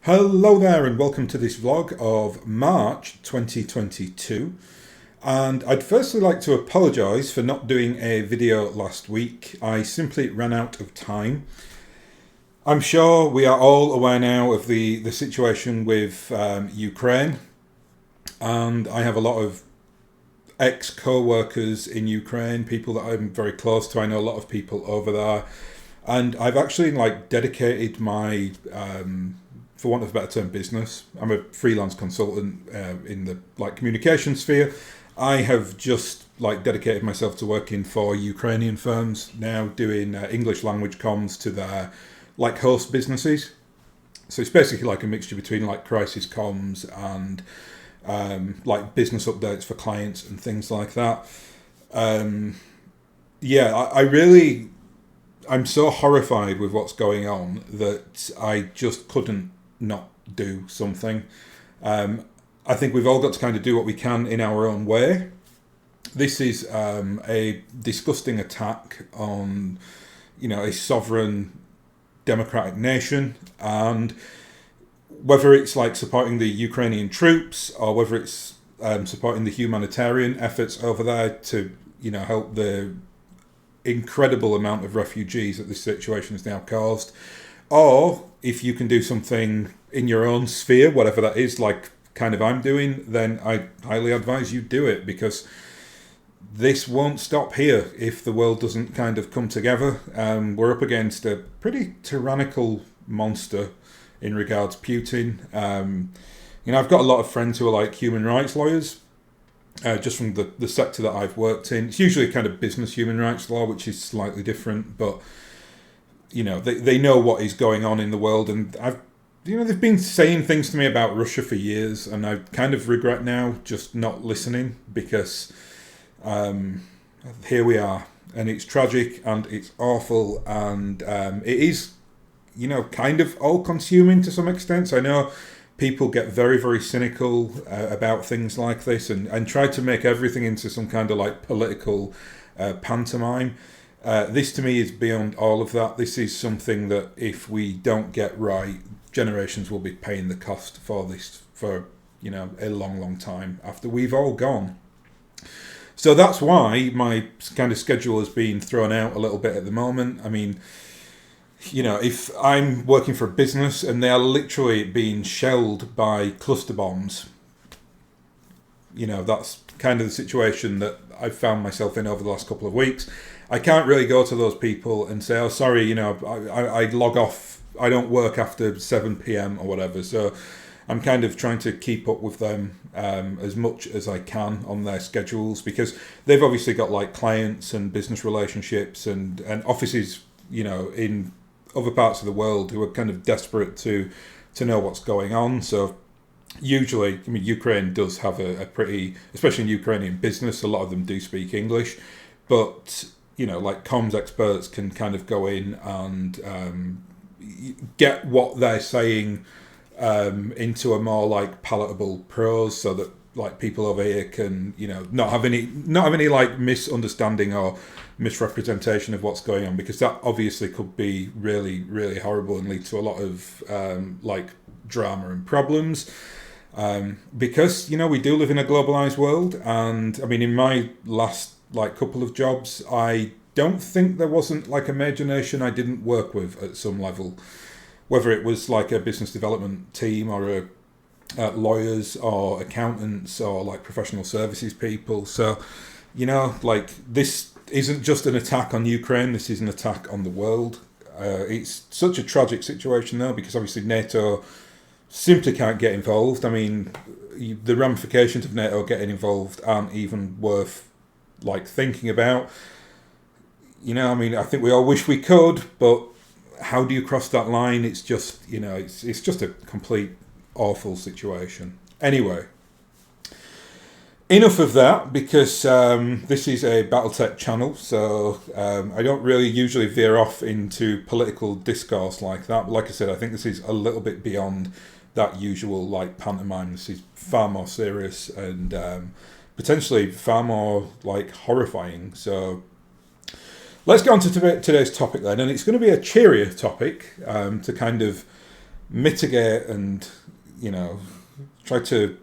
Hello there and welcome to this vlog of March 2022, and I'd firstly like to apologise for not doing a video last week. I simply ran out of time. I'm sure we are all aware now of the situation with Ukraine, and I have a lot of ex-co-workers in Ukraine, people that I'm very close to. I know a lot of people over there, and I've actually dedicated my for want of a better term, business. I'm a freelance consultant in the communication sphere. I have just dedicated myself to working for Ukrainian firms now, doing English language comms to their host businesses. So it's basically a mixture between crisis comms and business updates for clients and things like that. I'm so horrified with what's going on that I just couldn't not do something. I think we've all got to kind of do what we can in our own way. This is a disgusting attack on, a sovereign democratic nation, and whether it's supporting the Ukrainian troops or whether it's supporting the humanitarian efforts over there to, help the incredible amount of refugees that this situation has now caused, or if you can do something in your own sphere, whatever that is, I'm doing, then I highly advise you do it, because this won't stop here if the world doesn't kind of come together. We're up against a pretty tyrannical monster in regards Putin. I've got a lot of friends who are human rights lawyers, just from the sector that I've worked in. It's usually kind of business human rights law, which is slightly different, but they know what is going on in the world, and they've been saying things to me about Russia for years, and I kind of regret now just not listening, because here we are, and it's tragic and it's awful, and it is, kind of all-consuming to some extent. So I know people get very, very cynical about things like this, and try to make everything into some kind of political pantomime. This to me is beyond all of that. This is something that if we don't get right, generations will be paying the cost for this for, a long, long time after we've all gone. So that's why my kind of schedule has been thrown out a little bit at the moment. I mean, if I'm working for a business and they are literally being shelled by cluster bombs, that's kind of the situation that I've found myself in over the last couple of weeks. I can't really go to those people and say, oh, sorry, I log off. I don't work after 7 p.m. or whatever. So I'm kind of trying to keep up with them as much as I can on their schedules, because they've obviously got clients and business relationships and offices, in other parts of the world who are kind of desperate to know what's going on. So usually, Ukraine does have a pretty, especially in Ukrainian business, a lot of them do speak English, but comms experts can kind of go in and get what they're saying into a more palatable prose, so that people over here can not have any misunderstanding or misrepresentation of what's going on, because that obviously could be really, really horrible and lead to a lot of drama and problems. Because we do live in a globalized world, and in my last couple of jobs, I don't think there wasn't a major nation I didn't work with at some level, whether it was a business development team or lawyers or accountants or professional services people. So this isn't just an attack on Ukraine, this is an attack on the world. It's such a tragic situation though, because obviously NATO simply can't get involved. The ramifications of NATO getting involved aren't even worth thinking about. I think we all wish we could, but how do you cross that line? It's just, it's just a complete awful situation. Anyway, enough of that, because this is a BattleTech channel, so I don't really usually veer off into political discourse like that. But like I said, I think this is a little bit beyond that usual pantomime. This is far more serious and potentially far more horrifying. So let's go on to today's topic then, and it's going to be a cheerier topic to kind of mitigate and, you know, try to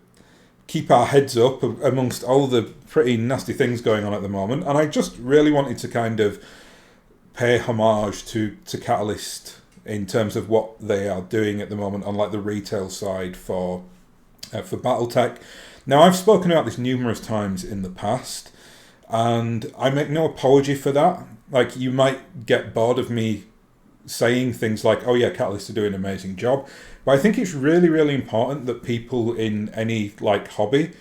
keep our heads up amongst all the pretty nasty things going on at the moment. And I just really wanted to kind of pay homage to Catalyst in terms of what they are doing at the moment on like the retail side for BattleTech. Now, I've spoken about this numerous times in the past, and I make no apology for that. Like, you might get bored of me saying things like, oh yeah, Catalyst are doing an amazing job. But I think it's really, really important that people in any like hobby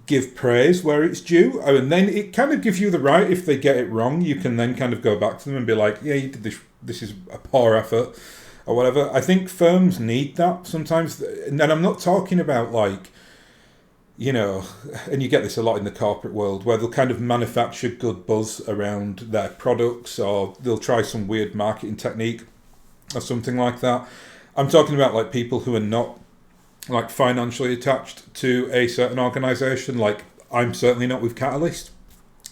give praise where it's due. And then it kind of gives you the right, if they get it wrong, you can then kind of go back to them and be like, yeah, you did this is a poor effort or whatever. I think firms need that sometimes. And I'm not talking about like, you know, and you get this a lot in the corporate world, where they'll kind of manufacture good buzz around their products, or they'll try some weird marketing technique or something like that. I'm talking about like people who are not like financially attached to a certain organization. Like, I'm certainly not with Catalyst,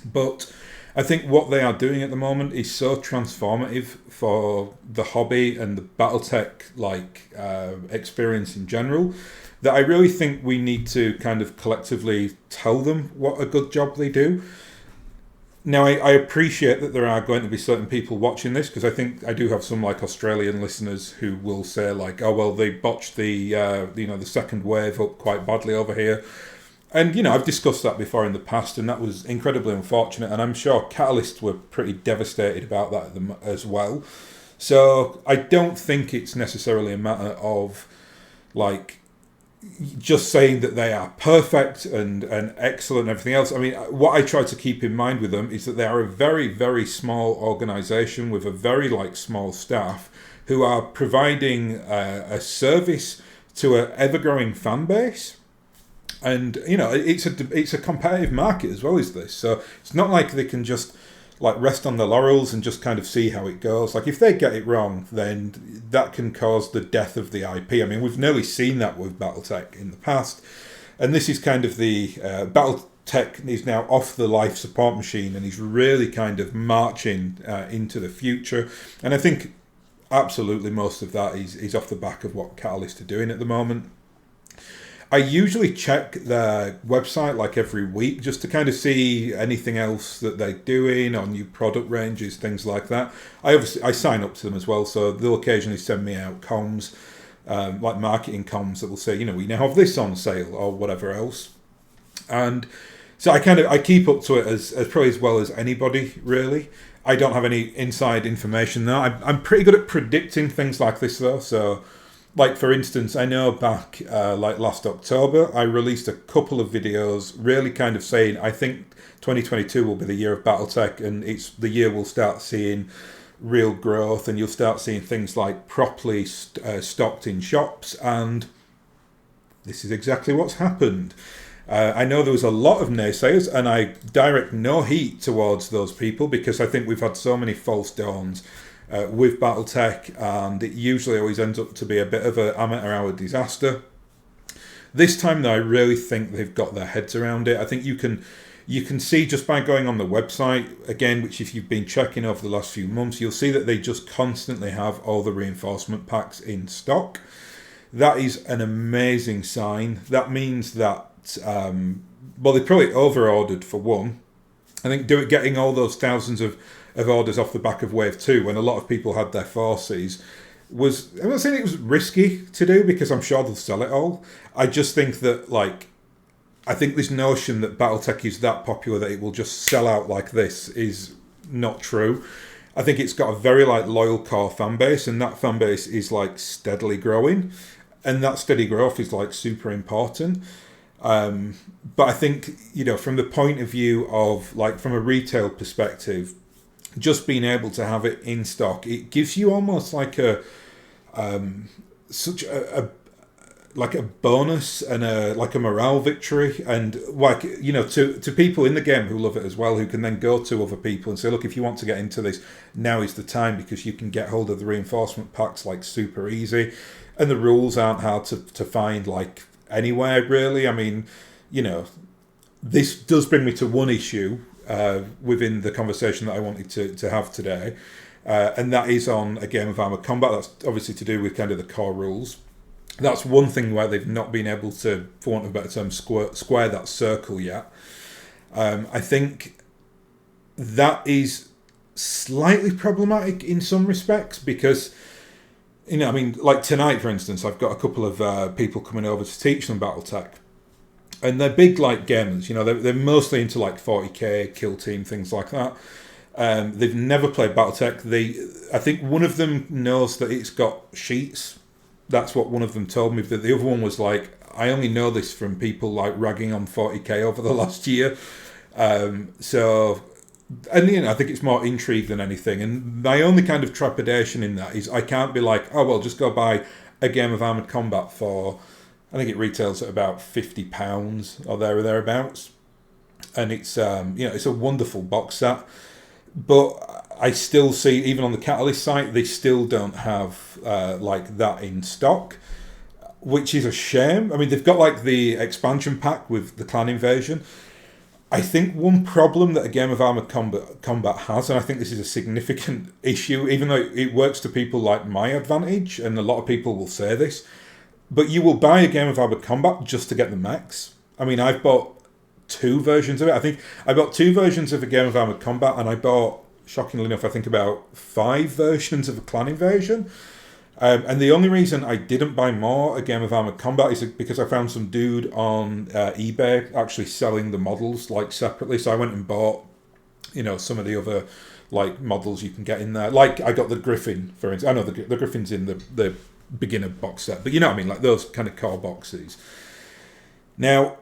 but I think what they are doing at the moment is so transformative for the hobby and the BattleTech like experience in general, that I really think we need to kind of collectively tell them what a good job they do. Now, I appreciate that there are going to be certain people watching this, because I think I do have some like Australian listeners who will say like, oh well, they botched the the second wave up quite badly over here. And, you know, I've discussed that before in the past, and that was incredibly unfortunate, and I'm sure Catalyst were pretty devastated about that as well. So I don't think it's necessarily a matter of like just saying that they are perfect and excellent and everything else. I mean, what I try to keep in mind with them is that they are a very, very small organisation with a very like small staff who are providing a service to an ever-growing fan base. And, you know, it's a competitive market as well as this. So it's not like they can just like rest on their laurels and just kind of see how it goes. Like, if they get it wrong, then that can cause the death of the IP. I mean, we've nearly seen that with BattleTech in the past. And this is kind of the BattleTech is now off the life support machine, and he's really kind of marching into the future. And I think absolutely most of that is off the back of what Catalyst are doing at the moment. I usually check their website like every week just to kind of see anything else that they're doing, or new product ranges, things like that. I sign up to them as well, so they'll occasionally send me out comms, like marketing comms that will say, you know, we now have this on sale or whatever else. And so I keep up to it as probably as well as anybody, really. I don't have any inside information though. I'm pretty good at predicting things like this though, so. Like, for instance, I know back like last October, I released a couple of videos really kind of saying I think 2022 will be the year of BattleTech, and it's the year we'll start seeing real growth, and you'll start seeing things like properly stocked in shops, and this is exactly what's happened. I know there was a lot of naysayers, and I direct no heat towards those people, because I think we've had so many false dawns with BattleTech, and it usually always ends up to be a bit of an amateur hour disaster. This time though, I really think they've got their heads around it. I think you can see just by going on the website, again, which if you've been checking over the last few months, you'll see that they just constantly have all the reinforcement packs in stock. That is an amazing sign. That means that, well, they probably over-ordered for one. I think getting all those thousands of orders off the back of Wave 2, when a lot of people had their forces, was, I'm not saying it was risky to do, because I'm sure they'll sell it all. I just think that, like, I think this notion that BattleTech is that popular that it will just sell out like this is not true. I think it's got a very, like, loyal core fan base, and that fan base is, like, steadily growing, and that steady growth is, like, super important. But I think, you know, from the point of view of, like, from a retail perspective, just being able to have it in stock, it gives you almost like a like a bonus and a morale victory, and like, you know, to people in the game who love it as well, who can then go to other people and say, look, if you want to get into this, now is the time, because you can get hold of the reinforcement packs like super easy, and the rules aren't hard to find like anywhere really. I mean, you know, this does bring me to one issue within the conversation that I wanted to have today, and that is on a game of Armored Combat. That's obviously to do with kind of the core rules. That's one thing where they've not been able to, for want of a better term, square that circle yet. I think that is slightly problematic in some respects because, you know, I mean, like tonight, for instance, I've got a couple of people coming over to teach them BattleTech. And they're big, like, gamers. You know, they're mostly into, like, 40k, kill team, things like that. They've never played BattleTech. I think one of them knows that it's got sheets. That's what one of them told me. But the other one was like, I only know this from people, like, ragging on 40k over the last year. So, and, you know, I think it's more intrigue than anything. And my only kind of trepidation in that is I can't be like, oh, well, just go buy a game of Armoured Combat for... I think it retails at about £50 or there or thereabouts, and it's it's a wonderful box set. But I still see, even on the Catalyst site, they still don't have like that in stock, which is a shame. I mean, they've got like the expansion pack with the clan invasion. I think one problem that a game of Armoured Combat has, and I think this is a significant issue, even though it works to people like my advantage, and a lot of people will say this. But you will buy a game of Armoured Combat just to get the mechs. I mean, I've bought 2 versions of it. I think I bought 2 versions of a game of Armoured Combat, and I bought, shockingly enough, I think about 5 versions of a Clan Invasion. And the only reason I didn't buy more a game of Armoured Combat is because I found some dude on eBay actually selling the models like separately. So I went and bought, you know, some of the other like models you can get in there. Like I got the Griffin, for instance. I know the Griffin's in the beginner box set, but you know what I mean, like those kind of core boxes. Now,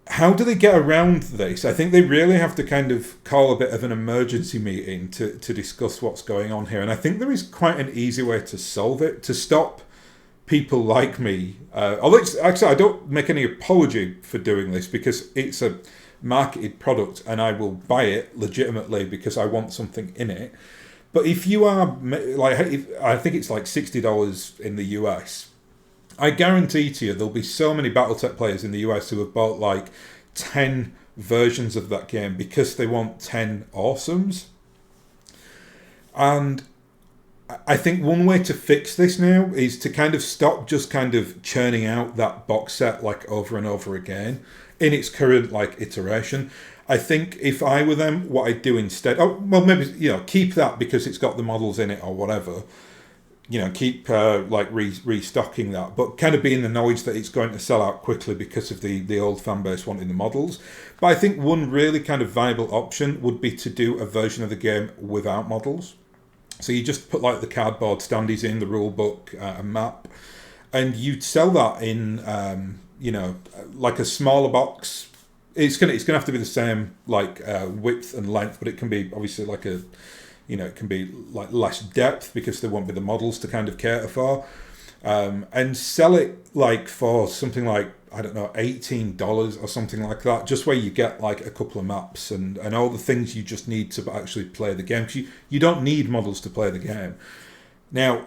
how do they get around this? I think they really have to kind of call a bit of an emergency meeting to discuss what's going on here, and I think there is quite an easy way to solve it, to stop people like me, although actually I don't make any apology for doing this because it's a marketed product and I will buy it legitimately because I want something in it. But if you are, like, I think it's like $60 in the US, I guarantee to you there'll be so many BattleTech players in the US who have bought like 10 versions of that game because they want 10 awesomes. And I think one way to fix this now is to kind of stop just kind of churning out that box set like over and over again in its current like iteration. I think if I were them, what I'd do instead... Oh, well, maybe, you know, keep that because it's got the models in it or whatever. You know, keep, restocking that. But kind of be in the knowledge that it's going to sell out quickly because of the old fan base wanting the models. But I think one really kind of viable option would be to do a version of the game without models. So you just put, like, the cardboard standees in, the rule book, a map. And you'd sell that in, like a smaller box... It's gonna have to be the same like width and length, but it can be obviously like it can be like less depth because there won't be the models to kind of cater for, and sell it like for something like I don't know $18 or something like that, just where you get like a couple of maps and all the things you just need to actually play the game because you don't need models to play the game. Now,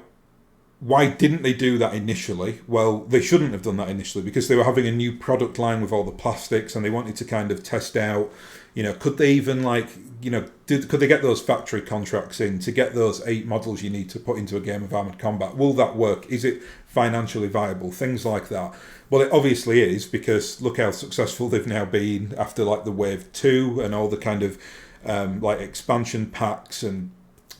why didn't they do that initially? Well, they shouldn't have done that initially because they were having a new product line with all the plastics and they wanted to kind of test out, you know, could they even like, you know, could they get those factory contracts in to get those 8 models you need to put into a game of Armoured Combat? Will that work? Is it financially viable? Things like that. Well, it obviously is because look how successful they've now been after like the Wave 2 and all the kind of like expansion packs and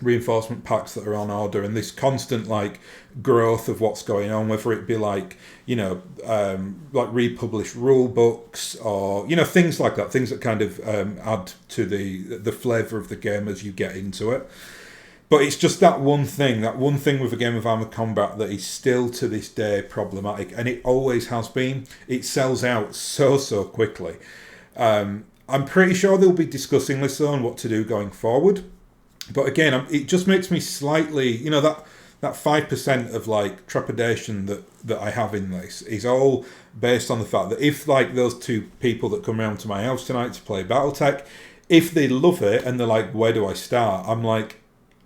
reinforcement packs that are on order and this constant like growth of what's going on, whether it be like, you know, like republished rule books or, you know, things like that, things that kind of add to the flavour of the game as you get into it. But it's just that one thing with a game of Armoured Combat that is still to this day problematic, and it always has been. It sells out so quickly. I'm pretty sure they'll be discussing this though and what to do going forward. But again, it just makes me slightly, you know, that 5% of like trepidation that I have in this is all based on the fact that if like those 2 people that come round to my house tonight to play BattleTech, if they love it and they're like, where do I start? I'm like,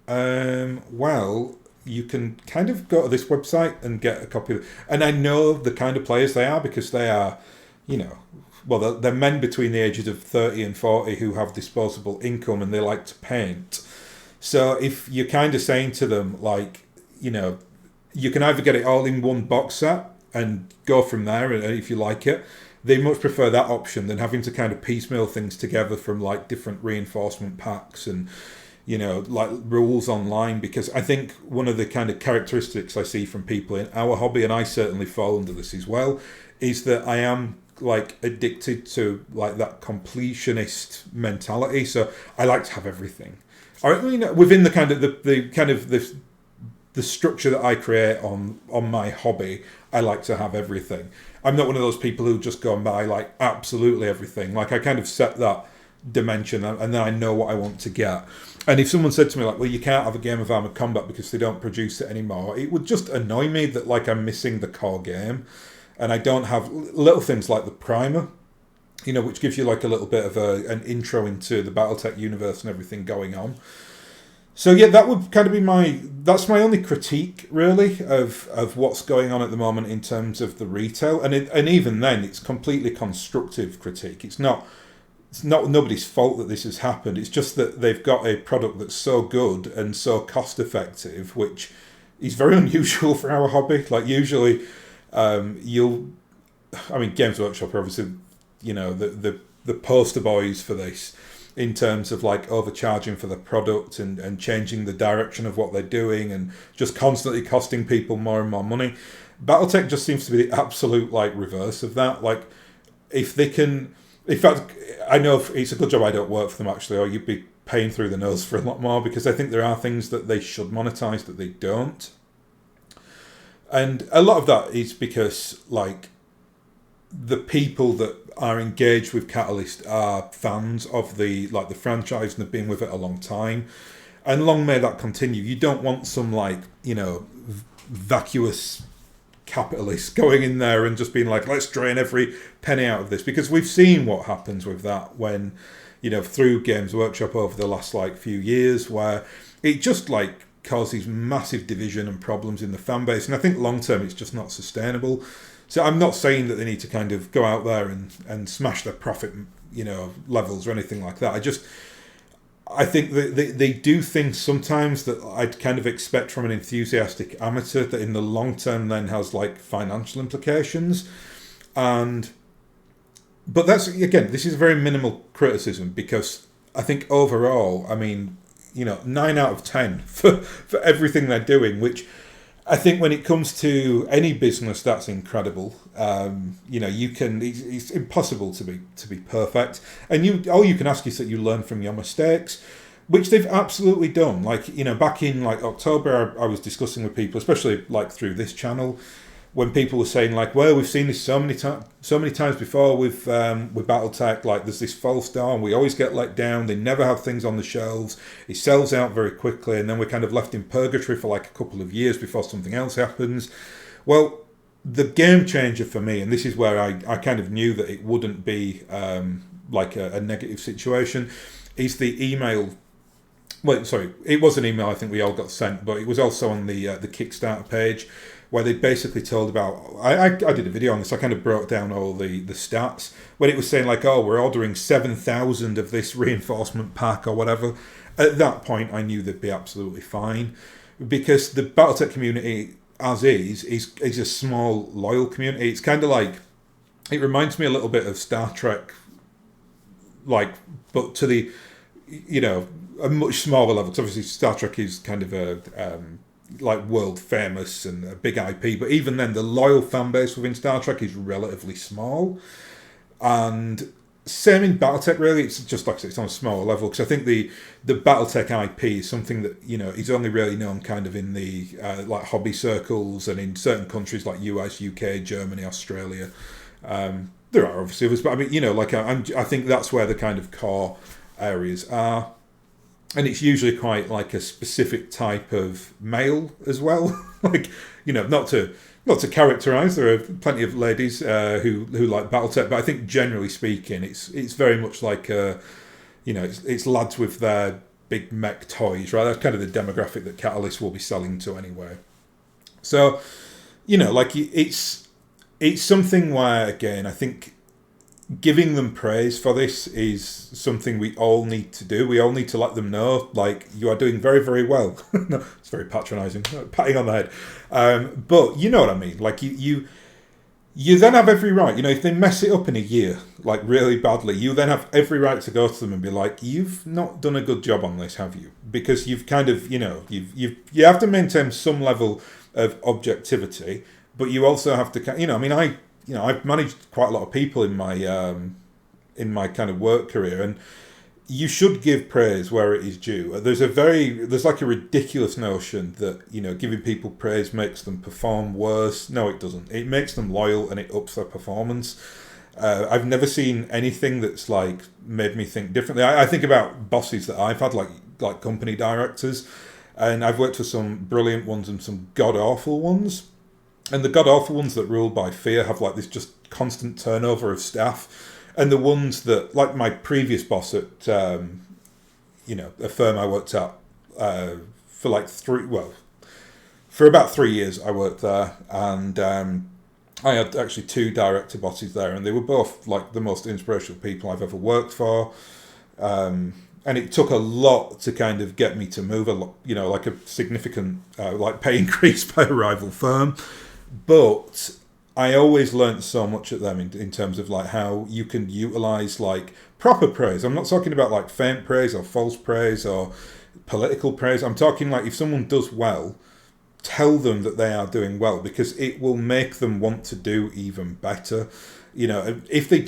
well, you can kind of go to this website and get a copy of it. And I know the kind of players they are because they are, you know, well, they're men between the ages of 30 and 40 who have disposable income and they like to paint. So if you're kind of saying to them, like, you know, you can either get it all in one box set and go from there, and if you like it, they much prefer that option than having to kind of piecemeal things together from like different reinforcement packs and, you know, like rules online. Because I think one of the kind of characteristics I see from people in our hobby, and I certainly fall under this as well, is that I am like addicted to like that completionist mentality. So I like to have everything. Or, you know, within the kind of the structure that I create on my hobby, I like to have everything. I'm not one of those people who just go and buy like absolutely everything. Like I kind of set that dimension and then I know what I want to get. And if someone said to me like, well, you can't have a game of Armored Combat because they don't produce it anymore, it would just annoy me that like I'm missing the core game and I don't have little things like the primer, you know, which gives you like a little bit of an intro into the BattleTech universe and everything going on. So yeah, that would kind of be that's my only critique really of what's going on at the moment in terms of the retail, and even then it's completely constructive critique. It's not nobody's fault that this has happened. It's just that they've got a product that's so good and so cost effective, which is very unusual for our hobby. Like usually, Games Workshop are obviously, you know, the poster boys for this in terms of like overcharging for the product and changing the direction of what they're doing and just constantly costing people more and more money. BattleTech just seems to be the absolute like reverse of that. Like if they can, in fact, I know it's a good job I don't work for them actually, or you'd be paying through the nose for a lot more, because I think there are things that they should monetize that they don't. And a lot of that is because like the people that are engaged with Catalyst are fans of the franchise and have been with it a long time, and long may that continue. You don't want some like, you know, vacuous capitalist going in there and just being like, let's drain every penny out of this, because we've seen what happens with that when, you know, through Games Workshop over the last like few years, where it just like causes massive division and problems in the fan base, and I think long term it's just not sustainable. So I'm not saying that they need to kind of go out there and smash their profit, you know, levels or anything like that. I think that they do things sometimes that I'd kind of expect from an enthusiastic amateur that in the long term then has like financial implications. But that's, again, this is a very minimal criticism, because I think overall, I mean, you know, 9 out of 10 for everything they're doing, which I think when it comes to any business, that's incredible. You know, it's impossible to be perfect, and all you can ask is that you learn from your mistakes, which they've absolutely done. Like, you know, back in like October, I was discussing with people, especially like through this channel, when people were saying like, well, we've seen this so many times before with BattleTech. Like, there's this false dawn, we always get let down. They never have things on the shelves. It sells out very quickly, and then we're kind of left in purgatory for like a couple of years before something else happens. Well, the game changer for me, and this is where I kind of knew that it wouldn't be like a negative situation, is the email. Well, sorry, it was an email I think we all got sent, but it was also on the Kickstarter page, where they basically told about, I did a video on this, I kind of broke down all the stats, when it was saying like, oh, we're ordering 7,000 of this reinforcement pack or whatever. At that point, I knew they'd be absolutely fine, because the BattleTech community, as is a small, loyal community. It's kind of like, it reminds me a little bit of Star Trek, like, but to the, you know, a much smaller level, because obviously Star Trek is kind of a like world famous and a big IP, but even then the loyal fan base within Star Trek is relatively small. And same in BattleTech, really. It's just like I said, it's on a smaller level, because I think the BattleTech IP is something that, you know, is only really known kind of in the like hobby circles and in certain countries like US, UK, Germany, Australia. There are obviously others, but I mean, you know, like I think that's where the kind of core areas are. And it's usually quite like a specific type of male as well. Like, you know, not to characterise, there are plenty of ladies who like BattleTech, but I think generally speaking, it's very much like you know, it's lads with their big mech toys, right? That's kind of the demographic that Catalyst will be selling to anyway. So, you know, like it's something where, again, I think giving them praise for this is something we all need to do. We all need to let them know, like, you are doing very, very well. No, it's very patronising, patting on the head. But you know what I mean. Like, you then have every right. You know, if they mess it up in a year, like really badly, you then have every right to go to them and be like, you've not done a good job on this, have you? Because you've kind of, you know, you have to maintain some level of objectivity, but you also have to, you know, I mean, I've managed quite a lot of people in my kind of work career, and you should give praise where it is due. There's like a ridiculous notion that, you know, giving people praise makes them perform worse. No, it doesn't. It makes them loyal and it ups their performance. I've never seen anything that's like made me think differently. I think about bosses that I've had, like company directors, and I've worked for some brilliant ones and some god awful ones. And the god awful ones that rule by fear have like this just constant turnover of staff. And the ones that, like my previous boss at, you know, a firm I worked at for like for about 3 years I worked there. And I had actually 2 director bosses there, and they were both like the most inspirational people I've ever worked for. And it took a lot to kind of get me to move, a lot, you know, like a significant like pay increase by a rival firm. But I always learnt so much at them in terms of like how you can utilize like proper praise. I'm not talking about like faint praise or false praise or political praise. I'm talking like if someone does well, tell them that they are doing well, because it will make them want to do even better. You know, if they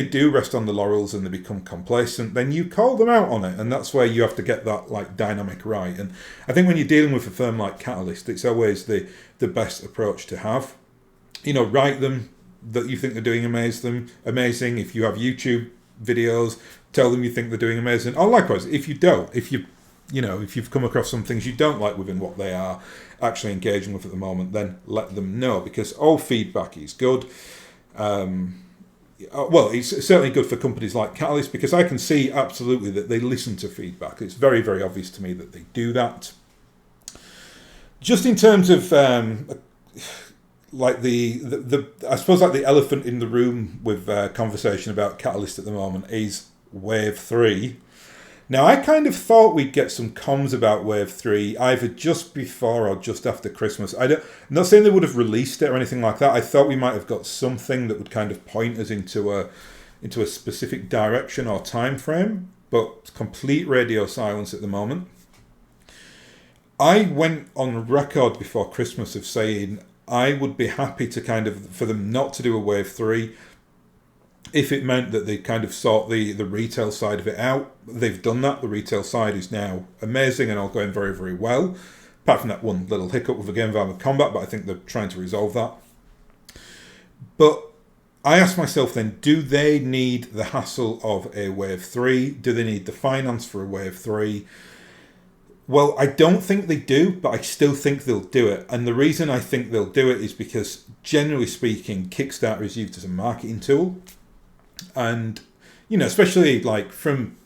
do rest on the laurels and they become complacent, then you call them out on it. And that's where you have to get that like dynamic right. And I think when you're dealing with a firm like Catalyst, it's always the best approach to have. You know, write them that you think they're doing amazing. If you have YouTube videos, tell them you think they're doing amazing. Oh, likewise, if you've come across some things you don't like within what they are actually engaging with at the moment, then let them know, because all feedback is good. Well, it's certainly good for companies like Catalyst, because I can see absolutely that they listen to feedback. It's very, very obvious to me that they do that. Just in terms of like the I suppose like the elephant in the room with conversation about Catalyst at the moment is Wave 3. Now, I kind of thought we'd get some comms about Wave 3 either just before or just after Christmas. I'm not saying they would have released it or anything like that. I thought we might have got something that would kind of point us into a specific direction or time frame, but complete radio silence at the moment. I went on record before Christmas of saying I would be happy to kind of, for them not to do a Wave 3, if it meant that they kind of sort the retail side of it out. They've done that. The retail side is now amazing and all going very, very well. Apart from that one little hiccup with the game of Armored Combat, but I think they're trying to resolve that. But I asked myself then, do they need the hassle of a Wave 3? Do they need the finance for a Wave 3? Well, I don't think they do, but I still think they'll do it. And the reason I think they'll do it is because, generally speaking, Kickstarter is used as a marketing tool. And, you know, especially like from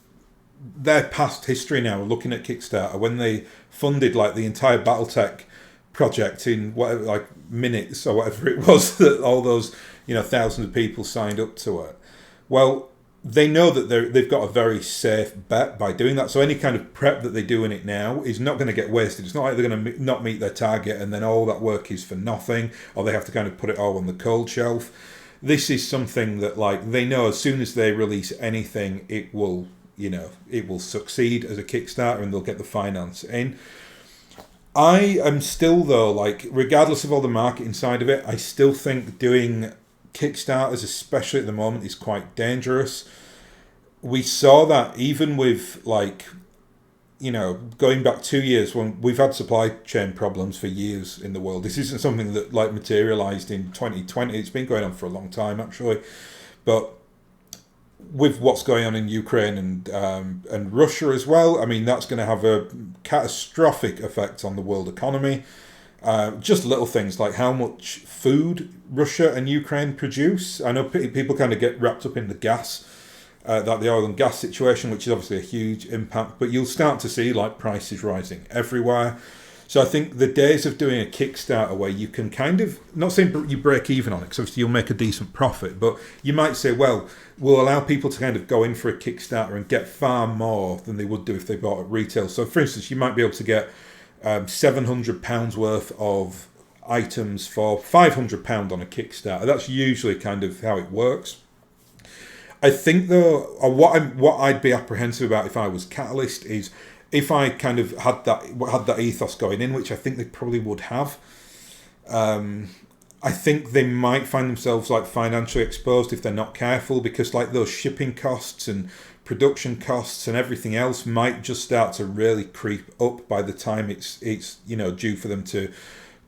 their past history now, looking at Kickstarter, when they funded like the entire BattleTech project in whatever, like minutes or whatever it was, that all those, you know, thousands of people signed up to it. Well, they know that they've got a very safe bet by doing that. So any kind of prep that they do in it now is not going to get wasted. It's not like they're going to not meet their target and then all that work is for nothing, or they have to kind of put it all on the cold shelf. This is something that, like, they know as soon as they release anything, it will succeed as a Kickstarter and they'll get the finance in. I am still, though, like, regardless of all the marketing side of it, I still think doing Kickstarters, especially at the moment, is quite dangerous. We saw that even with, like, you know, going back 2 years when we've had supply chain problems for years in the world. This isn't something that like materialized in 2020. It's been going on for a long time, actually. But with what's going on in Ukraine and Russia as well, I mean, that's going to have a catastrophic effect on the world economy. Just little things like how much food Russia and Ukraine produce. I know people kind of get wrapped up in the gas, that the oil and gas situation, which is obviously a huge impact, but you'll start to see like prices rising everywhere. So I think the days of doing a Kickstarter where you can kind of, not saying you break even on it, because obviously you'll make a decent profit, but you might say, well, we'll allow people to kind of go in for a Kickstarter and get far more than they would do if they bought at retail. So for instance, you might be able to get £700 worth of items for £500 on a Kickstarter. That's usually kind of how it works. I think though, or what I'd be apprehensive about if I was Catalyst is if I kind of had that ethos going in, which I think they probably would have. I think they might find themselves like financially exposed if they're not careful, because like those shipping costs and production costs and everything else might just start to really creep up by the time it's due for them to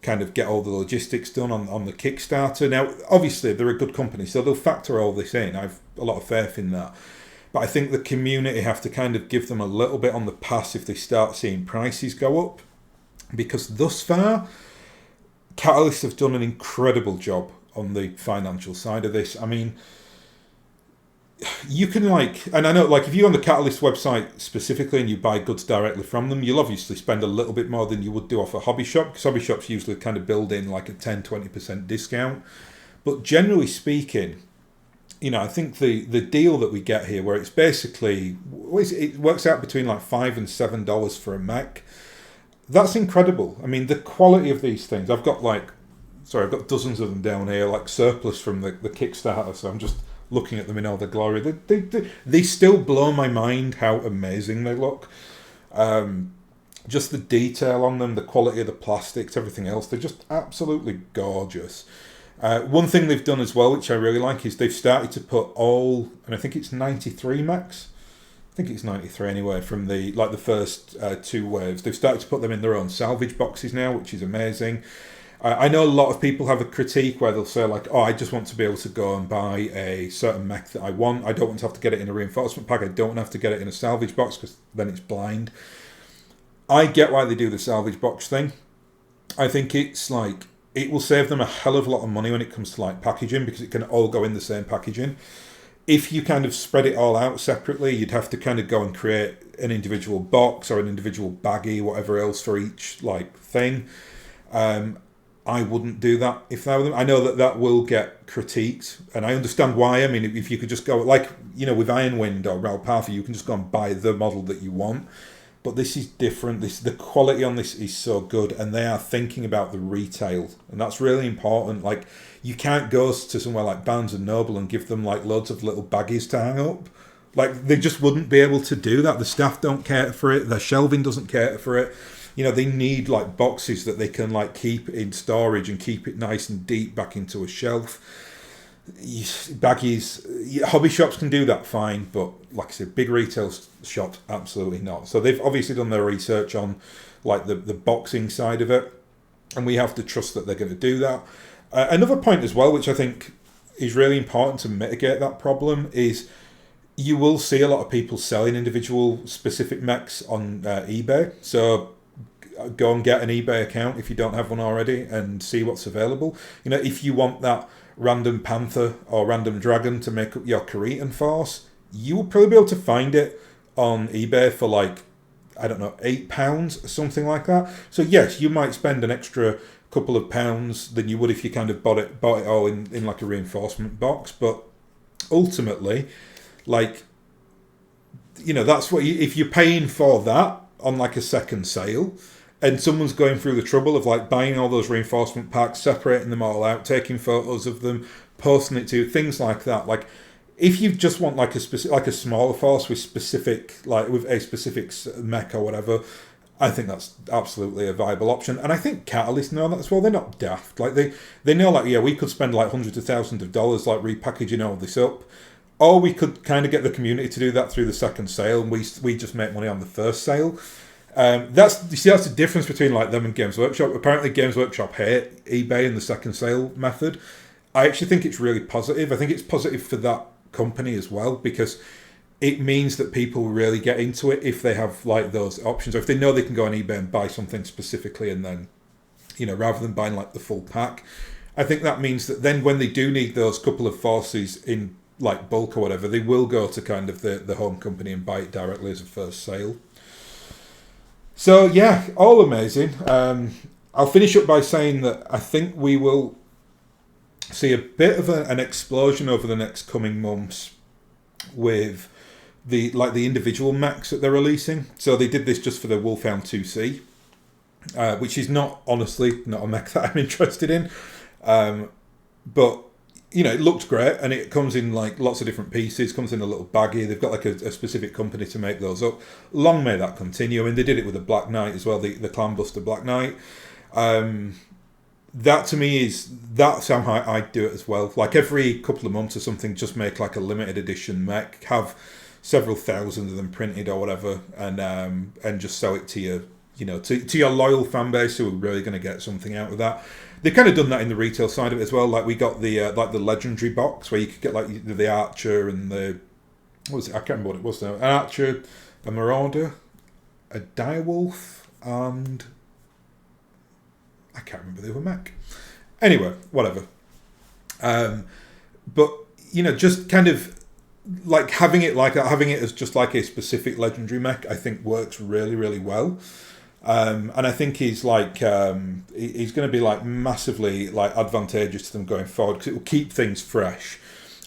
kind of get all the logistics done on the Kickstarter. Now, obviously, they're a good company, so they'll factor all this in. I've a lot of faith in that. But I think the community have to kind of give them a little bit on the pass if they start seeing prices go up. Because thus far, Catalyst have done an incredible job on the financial side of this. I mean, you can and I know if you go on the Catalyst website specifically and you buy goods directly from them, you'll obviously spend a little bit more than you would do off a hobby shop, because hobby shops usually kind of build in like a 10-20% discount. But generally speaking, I think the deal that we get here, where it's basically, it works out between like $5 and $7 for a Mac. That's incredible. I mean, the quality of these things. I've got dozens of them down here, like surplus from the Kickstarter. So I'm just looking at them in all their glory. They still blow my mind how amazing they look. Just the detail on them, the quality of the plastics, everything else. They're just absolutely gorgeous. One thing they've done as well, which I really like, is they've started to put all, and I think it's 93 Macs. I think it's 93 anyway, from the first two waves. They've started to put them in their own salvage boxes now, which is amazing. I know a lot of people have a critique where they'll say like, I just want to be able to go and buy a certain mech that I want. I don't want to have to get it in a reinforcement pack. I don't want to have to get it in a salvage box because then it's blind. I get why they do the salvage box thing. I think it's like, it will save them a hell of a lot of money when it comes to like packaging, because it can all go in the same packaging. If you kind of spread it all out separately, you'd have to kind of go and create an individual box or an individual baggie, whatever else for each like thing. I wouldn't do that if I were them. I know that will get critiqued, and I understand why. I mean, if you could just go with Ironwind or Ralpatha, you can just go and buy the model that you want. But this is different. The quality on this is so good, and they are thinking about the retail, and that's really important. Like, you can't go to somewhere like Barnes and Noble and give them like loads of little baggies to hang up. Like, they just wouldn't be able to do that. The staff don't cater for it. Their shelving doesn't cater for it. They need like boxes that they can like keep in storage and keep it nice and deep back into a shelf. Baggies, hobby shops can do that fine, but like I said, big retail shops, absolutely not. So they've obviously done their research on like the boxing side of it, and we have to trust that they're going to do that. Another point as well, which I think is really important to mitigate that problem, is you will see a lot of people selling individual specific mechs on eBay. So go and get an eBay account if you don't have one already and see what's available. If you want that random panther or random dragon to make up your Cretan force, you will probably be able to find it on eBay for like, I don't know, £8 or something like that. So yes, you might spend an extra couple of pounds than you would if you kind of bought it all in like a reinforcement box. But ultimately, like, that's what if you're paying for that on like a second sale, and someone's going through the trouble of like buying all those reinforcement packs, separating them all out, taking photos of them, posting it to things like that. Like, if you just want like a smaller force with a specific mech or whatever, I think that's absolutely a viable option. And I think Catalyst know that as well. They're not daft. Like they know like, yeah, we could spend like hundreds of thousands of dollars like repackaging all this up, or we could kind of get the community to do that through the second sale, and we just make money on the first sale. That's the difference between like them and Games Workshop. Apparently Games Workshop hate eBay and the second sale method. I actually think it's really positive. I think it's positive for that company as well, because it means that people really get into it if they have like those options, or if they know they can go on eBay and buy something specifically and then, rather than buying like the full pack. I think that means that then when they do need those couple of forces in like bulk or whatever, they will go to kind of the home company and buy it directly as a first sale. So yeah, all amazing. I'll finish up by saying that I think we will see a bit of an explosion over the next coming months with the individual mechs that they're releasing. So they did this just for the Wolfhound 2C, which is not honestly not a mech that I'm interested in, but it looks great and it comes in like lots of different pieces. Comes in a little baggie. They've got like a specific company to make those up. Long may that continue. I mean, they did it with the Black Knight as well, the Clanbuster Black Knight. That to me that's how I'd do it as well. Like every couple of months or something, just make like a limited edition mech, have several thousand of them printed or whatever, and just sell it to your to your loyal fan base who are really going to get something out of that. They've kind of done that in the retail side of it as well. Like we got the the legendary box where you could get like the Archer and the what was it? I can't remember what it was now. An Archer, a Marauder, a Direwolf, and I can't remember the other mech. Anyway, whatever. But just kind of like having it as just like a specific legendary mech, I think works really, really well. And I think he's like he's going to be like massively like advantageous to them going forward because it will keep things fresh.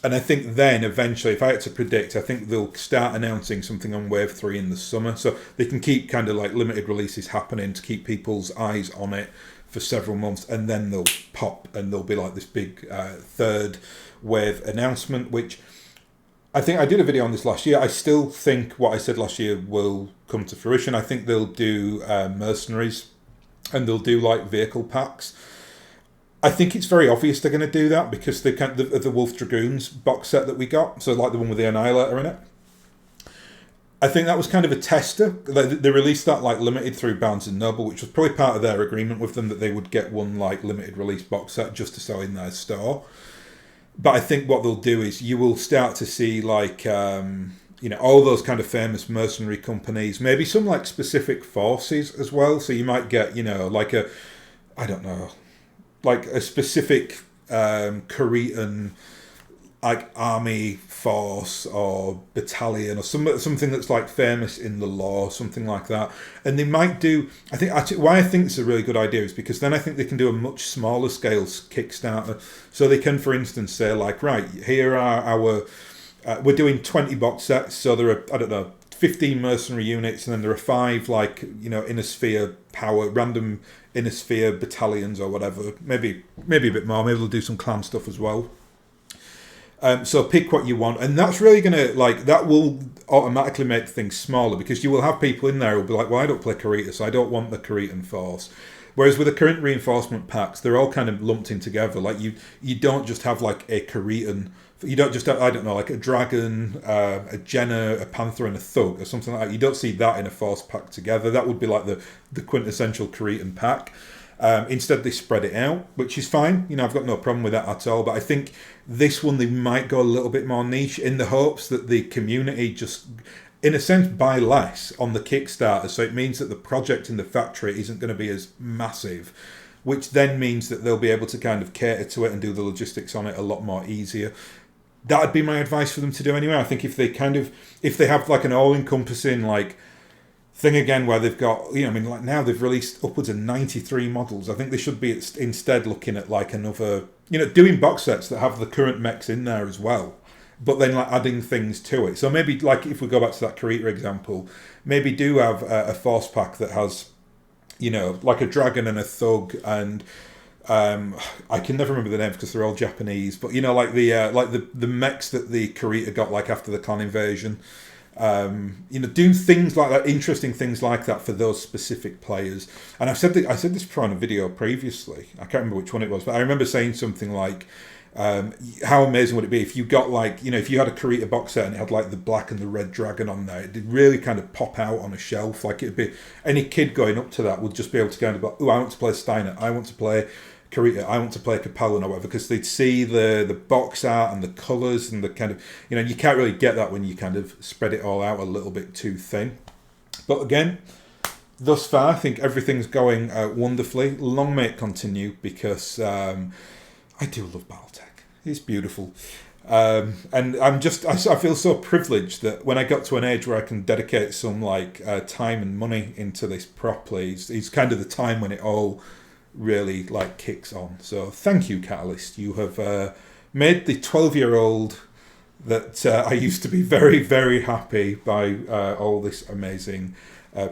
And I think then eventually, if I had to predict, I think they'll start announcing something on Wave 3 in the summer, so they can keep kind of like limited releases happening to keep people's eyes on it for several months, and then they'll pop and there'll be like this big third wave announcement, which I think I did a video on this last year. I still think what I said last year will come to fruition. I think they'll do mercenaries and they'll do like vehicle packs. I think it's very obvious they're going to do that because the Wolf Dragoons box set that we got, so like the one with the Annihilator in it. I think that was kind of a tester. They released that like limited through Barnes and Noble, which was probably part of their agreement with them that they would get one like limited release box set just to sell in their store. But I think what they'll do is you will start to see like all those kind of famous mercenary companies, maybe some like specific forces as well. So you might get like like a specific Korean like army force or battalion or something that's like famous in the lore, something like that. And they might do, I think actually why I think it's a really good idea is because then I think they can do a much smaller scale Kickstarter. So they can, for instance, say like, right, here are our we're doing 20 box sets, so there are 15 mercenary units, and then there are 5 like inner sphere power random inner sphere battalions or whatever, maybe a bit more. Maybe they'll do some clan stuff as well. So pick what you want, and that's really going to that will automatically make things smaller because you will have people in there who'll be like, well, I don't play Karita, so I don't want the Karitan force. Whereas with the current reinforcement packs, they're all kind of lumped in together. Like you don't just have like a Karitan, you don't just have, I don't know, like a dragon, a Jenna, a panther, and a thug or something like that. You don't see that in a force pack together. That would be like the quintessential Karitan pack. Instead, they spread it out, which is fine. I've got no problem with that at all. But I think this one, they might go a little bit more niche in the hopes that the community just, in a sense, buy less on the Kickstarter. So it means that the project in the factory isn't going to be as massive, which then means that they'll be able to kind of cater to it and do the logistics on it a lot more easier. That would be my advice for them to do anyway. I think if they have like an all-encompassing like thing again where they've got, like now they've released upwards of 93 models. I think they should be instead looking at like another, doing box sets that have the current mechs in there as well, but then like adding things to it. So maybe like if we go back to that Karita example, maybe do have a force pack that has, like a dragon and a thug and I can never remember the names because they're all Japanese, but like the mechs that the Karita got like after the clan invasion. Do things like that, interesting things like that for those specific players. And I said this before on a video previously. I can't remember which one it was, but I remember saying something like, how amazing would it be if you got like, if you had a Karita box set and it had like the black and the red dragon on there, it did really kind of pop out on a shelf. Like it'd be, any kid going up to that would just be able to kind of go, oh, I want to play Steiner, I want to play Karita, I want to play Capellan or whatever, because they'd see the box art and the colours and the kind of, you can't really get that when you kind of spread it all out a little bit too thin. But again, thus far, I think everything's going wonderfully. Long may it continue because I do love BattleTech. It's beautiful. And I feel so privileged that when I got to an age where I can dedicate some time and money into this properly, it's kind of the time when it all really kicks on. So thank you, Catalyst. You have made the 12-year-old that I used to be very, very happy by all this amazing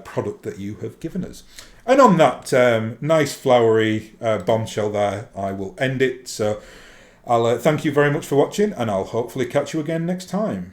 product that you have given us. And on that nice flowery bombshell there, I will end it. So I'll thank you very much for watching, and I'll hopefully catch you again next time.